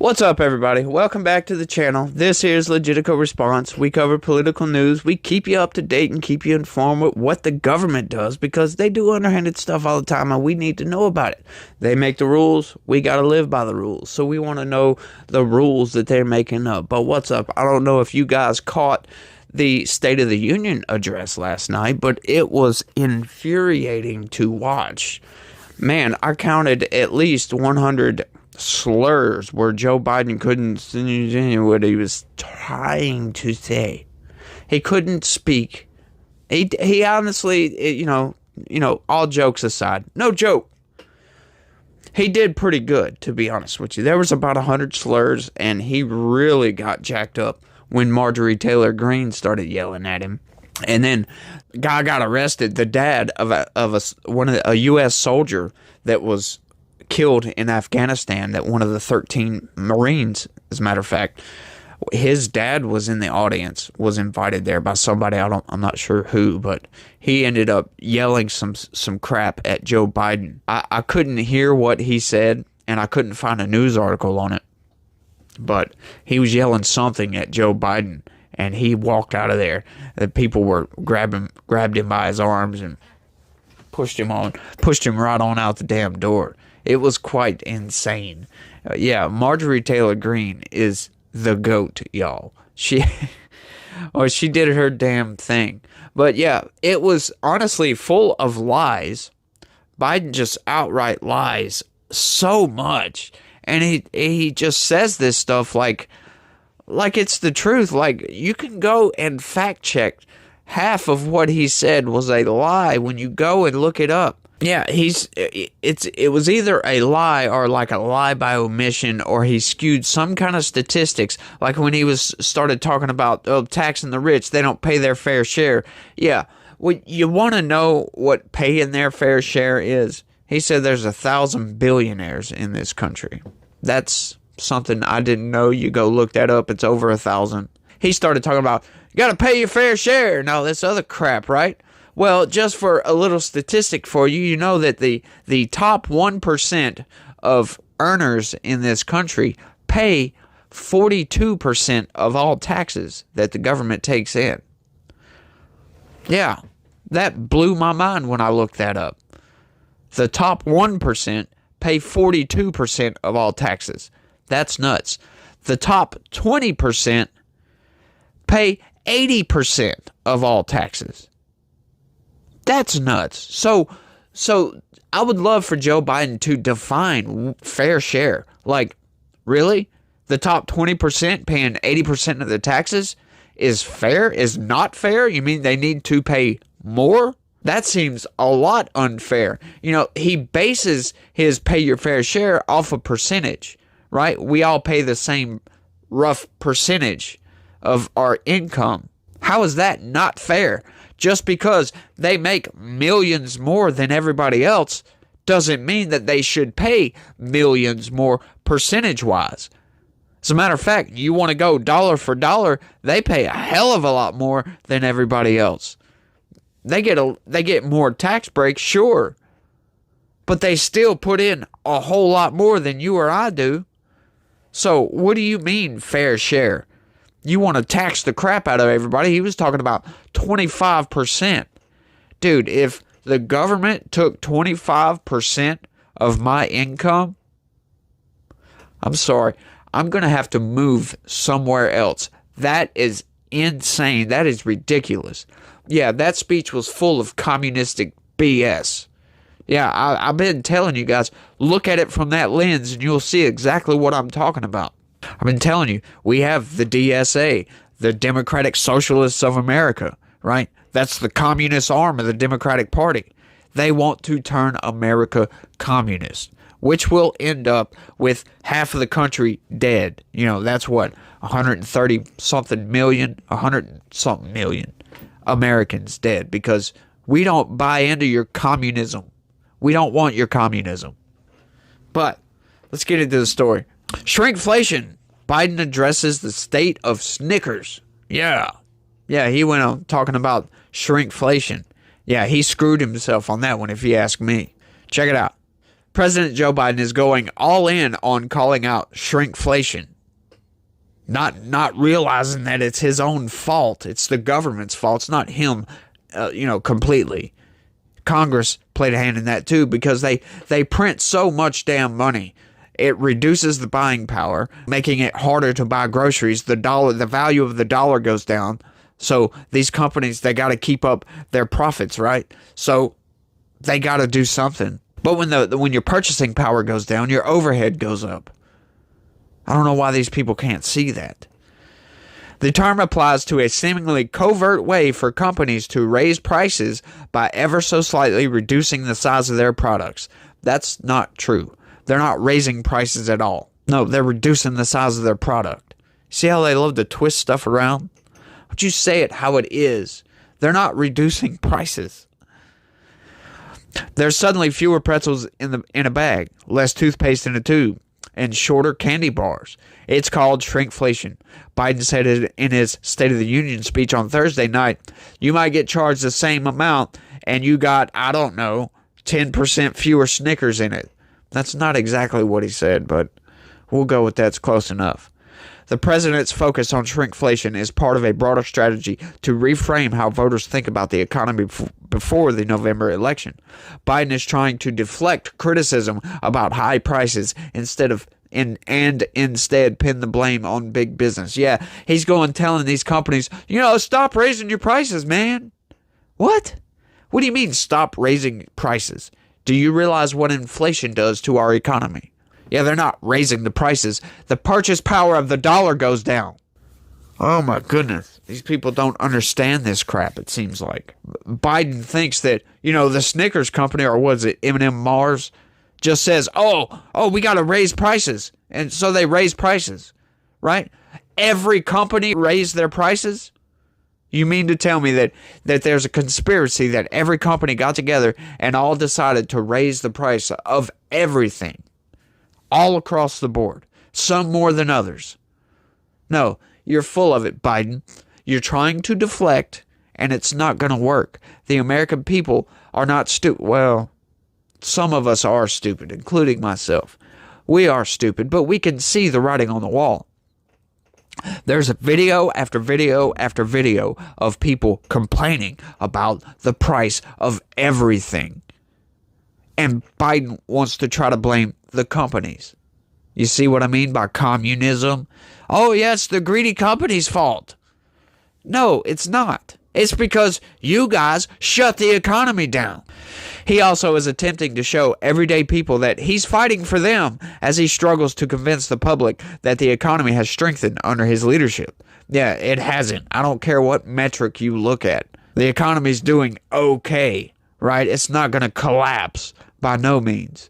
What's up, everybody? Welcome back to the channel. This is Legitico Response. We cover political news. We keep you up to date and keep you informed with what the government does because they do underhanded stuff all the time and we need to know about it. They make the rules. We got to live by the rules. So we want to know the rules that they're making up. But what's up? I don't know if you guys caught the State of the Union address last night, but it was infuriating to watch. Man, I counted at least 100 slurs where Joe Biden couldn't say what he was trying to say. He couldn't speak. He honestly, all jokes aside, no joke. He did pretty good, to be honest with you. There was about 100 slurs, and he really got jacked up when Marjorie Taylor Greene started yelling at him. And then guy got arrested. The dad of a U.S. soldier that was killed in Afghanistan, that one of the 13 Marines, as a matter of fact, his dad was in the audience, was invited there by somebody, I'm not sure who, but he ended up yelling some crap at Joe Biden. I couldn't hear what he said, and I couldn't find a news article on it, but he was yelling something at Joe Biden, and he walked out of there. The people were grabbed him by his arms and pushed him right on out the damn door. It was quite insane. Marjorie Taylor Greene is the GOAT, y'all. She did her damn thing. But yeah, it was honestly full of lies. Biden just outright lies so much. And he just says this stuff like it's the truth. Like, you can go and fact check half of what he said was a lie when you go and look it up. Yeah, it was either a lie or like a lie by omission, or he skewed some kind of statistics, like when he started talking about taxing the rich, they don't pay their fair share. Yeah, well, you want to know what paying their fair share is? He said there's 1,000 billionaires in this country. That's something I didn't know. You go look that up. It's over 1,000. He started talking about, you got to pay your fair share and all this other crap, right? Well, just for a little statistic for you, you know that the top 1% of earners in this country pay 42% of all taxes that the government takes in. Yeah, that blew my mind when I looked that up. The top 1% pay 42% of all taxes. That's nuts. The top 20% pay 80% of all taxes. That's nuts. So I would love for Joe Biden to define fair share. Like, really? The top 20% paying 80% of the taxes is fair? Is not fair? You mean they need to pay more? That seems a lot unfair. He bases his pay your fair share off a percentage, right? We all pay the same rough percentage of our income. How is that not fair? Just because they make millions more than everybody else doesn't mean that they should pay millions more percentage-wise. As a matter of fact, you want to go dollar for dollar, they pay a hell of a lot more than everybody else. They get more tax breaks, sure, but they still put in a whole lot more than you or I do. So what do you mean fair share? You want to tax the crap out of everybody. He was talking about 25%. Dude, if the government took 25% of my income, I'm sorry, I'm going to have to move somewhere else. That is insane. That is ridiculous. Yeah, that speech was full of communistic BS. Yeah, I've been telling you guys, look at it from that lens and you'll see exactly what I'm talking about. I've been telling you, we have the DSA, the Democratic Socialists of America, right? That's the communist arm of the Democratic Party. They want to turn America communist, which will end up with half of the country dead. That's what, 130-something million, 100-something million Americans dead because we don't buy into your communism. We don't want your communism. But let's get into the story. Shrinkflation. Biden addresses the state of Snickers. Yeah, he went on talking about shrinkflation. Yeah, he screwed himself on that one, if you ask me. Check it out. President Joe Biden is going all in on calling out shrinkflation. Not realizing that it's his own fault. It's the government's fault. It's not him, completely. Congress played a hand in that too, because they print so much damn money. It reduces the buying power, making it harder to buy groceries. The value of the dollar goes down. So these companies, they got to keep up their profits, right? So they got to do something. But when your purchasing power goes down, your overhead goes up. I don't know why these people can't see that. The term applies to a seemingly covert way for companies to raise prices by ever so slightly reducing the size of their products. That's not true. They're not raising prices at all. No, they're reducing the size of their product. See how they love to twist stuff around? But you say it how it is. They're not reducing prices. There's suddenly fewer pretzels in a bag, less toothpaste in a tube, and shorter candy bars. It's called shrinkflation. Biden said it in his State of the Union speech on Thursday night. You might get charged the same amount and you got, 10% fewer Snickers in it. That's not exactly what he said, but we'll go with that's close enough. The president's focus on shrinkflation is part of a broader strategy to reframe how voters think about the economy before the November election. Biden is trying to deflect criticism about high prices instead pin the blame on big business. Yeah, he's telling these companies, stop raising your prices, man. What? What do you mean stop raising prices? Do you realize what inflation does to our economy? Yeah, they're not raising the prices. The purchase power of the dollar goes down. Oh my goodness. These people don't understand this crap, it seems like. Biden thinks that, the Snickers company, or was it M&M Mars, just says, we got to raise prices. And so they raise prices, right? Every company raised their prices? You mean to tell me that there's a conspiracy that every company got together and all decided to raise the price of everything? All across the board. Some more than others. No, you're full of it, Biden. You're trying to deflect, and it's not going to work. The American people are not stupid. Well, some of us are stupid, including myself. We are stupid, but we can see the writing on the wall. There's video after video after video of people complaining about the price of everything. And Biden wants to try to blame the companies. You see what I mean by communism? Oh, yes, the greedy company's fault. No, it's not. It's because you guys shut the economy down. He also is attempting to show everyday people that he's fighting for them as he struggles to convince the public that the economy has strengthened under his leadership. Yeah, it hasn't. I don't care what metric you look at. The economy's doing okay, right? It's not going to collapse by no means.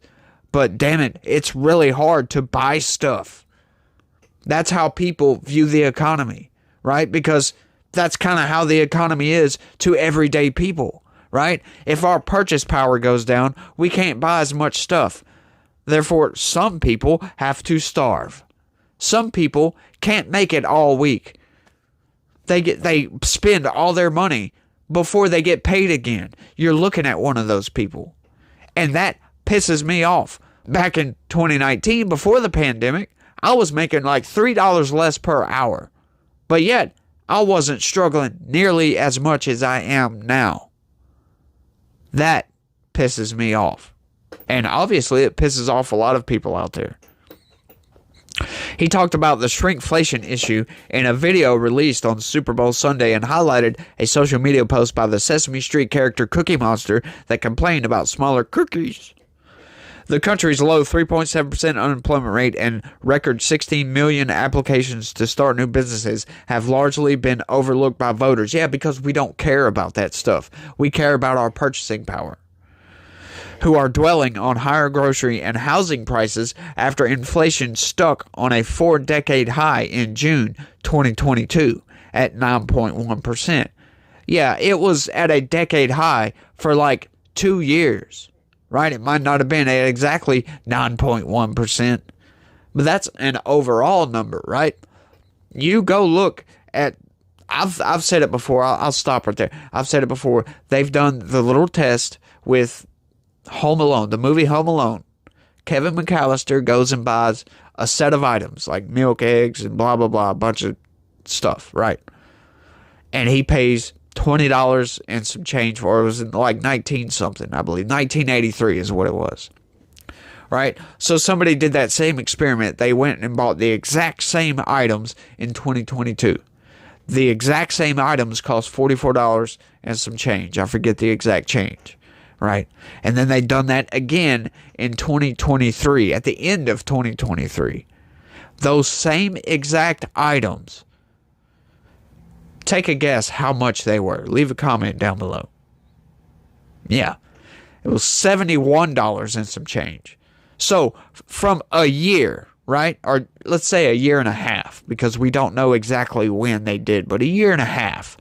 But damn it, it's really hard to buy stuff. That's how people view the economy, right? Because that's kind of how the economy is to everyday people, right? If our purchase power goes down, we can't buy as much stuff. Therefore, some people have to starve. Some people can't make it all week. They spend all their money before they get paid again. You're looking at one of those people. And that pisses me off. Back in 2019, before the pandemic, I was making like $3 less per hour. But yet, I wasn't struggling nearly as much as I am now. That pisses me off. And obviously, it pisses off a lot of people out there. He talked about the shrinkflation issue in a video released on Super Bowl Sunday and highlighted a social media post by the Sesame Street character Cookie Monster that complained about smaller cookies. The country's low 3.7% unemployment rate and record 16 million applications to start new businesses have largely been overlooked by voters. Yeah, because we don't care about that stuff. We care about our purchasing power, who are dwelling on higher grocery and housing prices after inflation stuck on a 4-decade high in June 2022 at 9.1%. Yeah, it was at a decade high for like 2 years. Right? It might not have been at exactly 9.1%, but that's an overall number, right? You go look at, I've said it before, I'll stop right there. I've said it before. They've done the little test with Home Alone, the movie Home Alone. Kevin McAllister goes and buys a set of items like milk, eggs, and blah, blah, blah, a bunch of stuff, right? And he pays $20 and some change for it. It was like 19 something, I believe. 1983 is what it was. Right? So somebody did that same experiment. They went and bought the exact same items in 2022. The exact same items cost $44 and some change. I forget the exact change. Right? And then they done that again in 2023, at the end of 2023. Those same exact items. Take a guess how much they were. Leave a comment down below. Yeah. It was $71 and some change. So from a year, right? Or let's say a year and a half, because we don't know exactly when they did, but a year and a half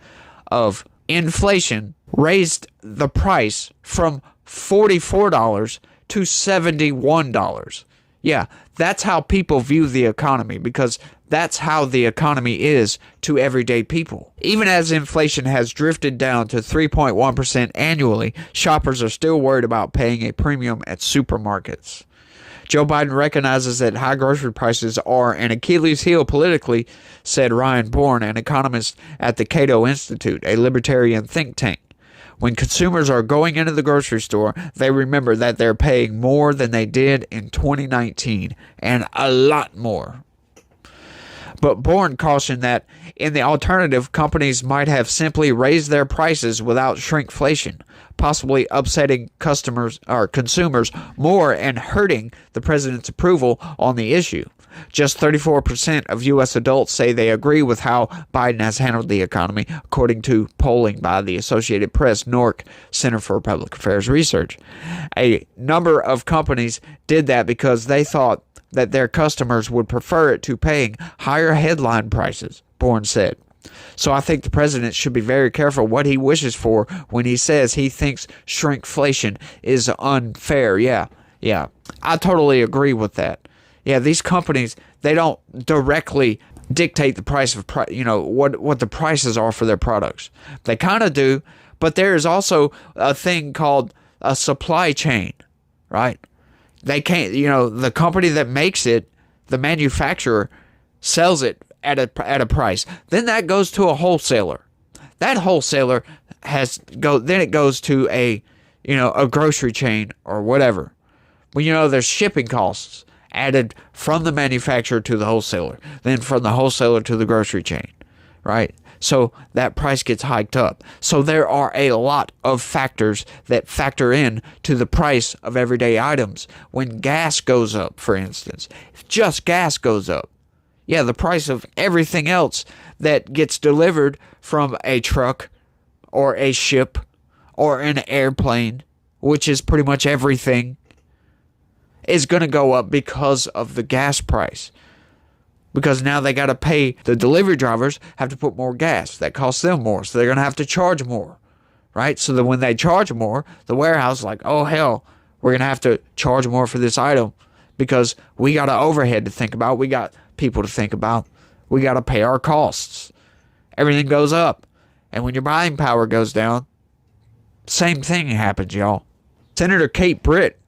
of inflation raised the price from $44 to $71. Yeah, that's how people view the economy, because that's how the economy is to everyday people. Even as inflation has drifted down to 3.1% annually, shoppers are still worried about paying a premium at supermarkets. Joe Biden recognizes that high grocery prices are an Achilles heel politically, said Ryan Bourne, an economist at the Cato Institute, a libertarian think tank. When consumers are going into the grocery store, they remember that they're paying more than they did in 2019, and a lot more. But Bourne cautioned that in the alternative, companies might have simply raised their prices without shrinkflation, possibly upsetting customers or consumers more and hurting the president's approval on the issue. Just 34% of U.S. adults say they agree with how Biden has handled the economy, according to polling by the Associated Press NORC Center for Public Affairs Research. A number of companies did that because they thought that their customers would prefer it to paying higher headline prices, Bourne said. So I think the president should be very careful what he wishes for when he says he thinks shrinkflation is unfair. Yeah, I totally agree with that. Yeah, these companies, they don't directly dictate the price of, what the prices are for their products. They kind of do, but there is also a thing called a supply chain, right? They can't, the company that makes it, the manufacturer, sells it at a price. Then that goes to a wholesaler. That wholesaler then it goes to a grocery chain or whatever. Well, there's shipping costs added from the manufacturer to the wholesaler, then from the wholesaler to the grocery chain, right? So that price gets hiked up. So there are a lot of factors that factor in to the price of everyday items. When gas goes up, for instance, if just gas goes up, yeah, the price of everything else that gets delivered from a truck or a ship or an airplane, which is pretty much everything, is going to go up because of the gas price. Because now they got to pay, the delivery drivers have to put more gas. That costs them more, so they're going to have to charge more, right? So that when they charge more, the warehouse is like, oh hell, we're going to have to charge more for this item because we got an overhead to think about. We got people to think about. We got to pay our costs. Everything goes up. And when your buying power goes down, same thing happens, y'all. Senator Kate Britt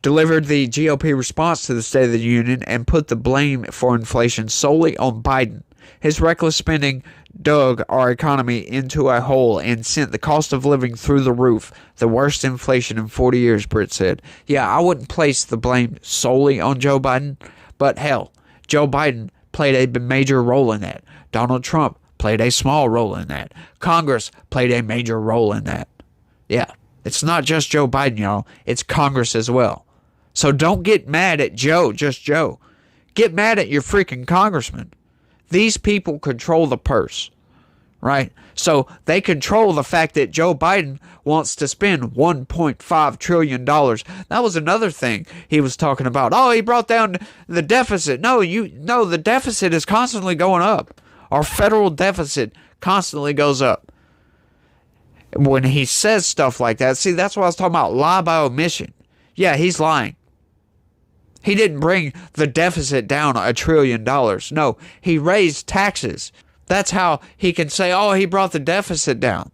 delivered the GOP response to the State of the Union and put the blame for inflation solely on Biden. His reckless spending dug our economy into a hole and sent the cost of living through the roof. The worst inflation in 40 years, Britt said. Yeah, I wouldn't place the blame solely on Joe Biden, but hell, Joe Biden played a major role in that. Donald Trump played a small role in that. Congress played a major role in that. Yeah, it's not just Joe Biden, y'all. It's Congress as well. So don't get mad at just Joe. Get mad at your freaking congressman. These people control the purse, right? So they control the fact that Joe Biden wants to spend $1.5 trillion. That was another thing he was talking about. Oh, he brought down the deficit. No, the deficit is constantly going up. Our federal deficit constantly goes up. When he says stuff like that, see, that's what I was talking about, lie by omission. Yeah, he's lying. He didn't bring the deficit down $1 trillion. No, he raised taxes. That's how he can say, oh, he brought the deficit down.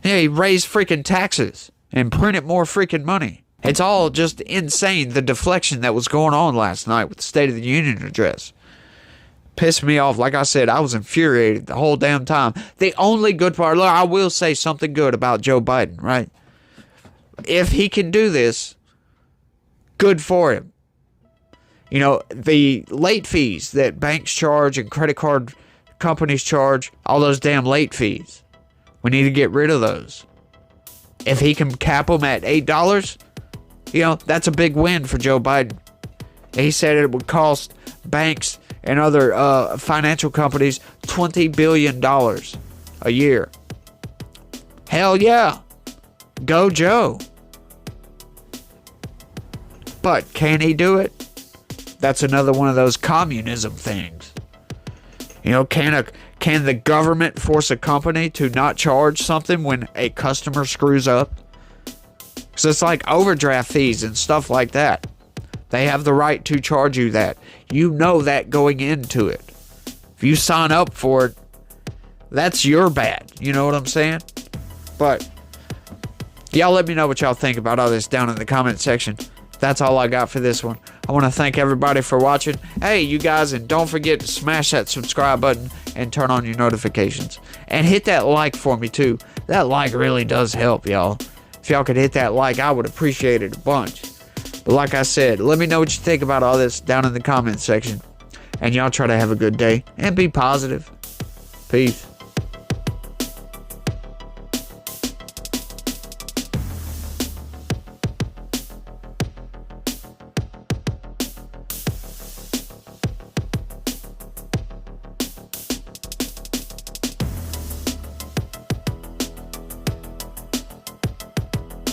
Yeah, he raised freaking taxes and printed more freaking money. It's all just insane, the deflection that was going on last night with the State of the Union address. Pissed me off. Like I said, I was infuriated the whole damn time. The only good part, look, I will say something good about Joe Biden, right? If he can do this, good for him. You know, the late fees that banks charge and credit card companies charge, all those damn late fees, we need to get rid of those. If he can cap them at $8, you know, that's a big win for Joe Biden. He said it would cost banks and other financial companies $20 billion a year. Hell yeah. Go Joe. But can he do it? That's another one of those communism things. You know, can the government force a company to not charge something when a customer screws up? Because it's like overdraft fees and stuff like that. They have the right to charge you that. You know that going into it. If you sign up for it, that's your bad. You know what I'm saying? But y'all let me know what y'all think about all this down in the comment section. That's all I got for this one. I want to thank everybody for watching. Hey, you guys, and don't forget to smash that subscribe button and turn on your notifications. And hit that like for me, too. That like really does help, y'all. If y'all could hit that like, I would appreciate it a bunch. But like I said, let me know what you think about all this down in the comment section. And y'all try to have a good day and be positive. Peace.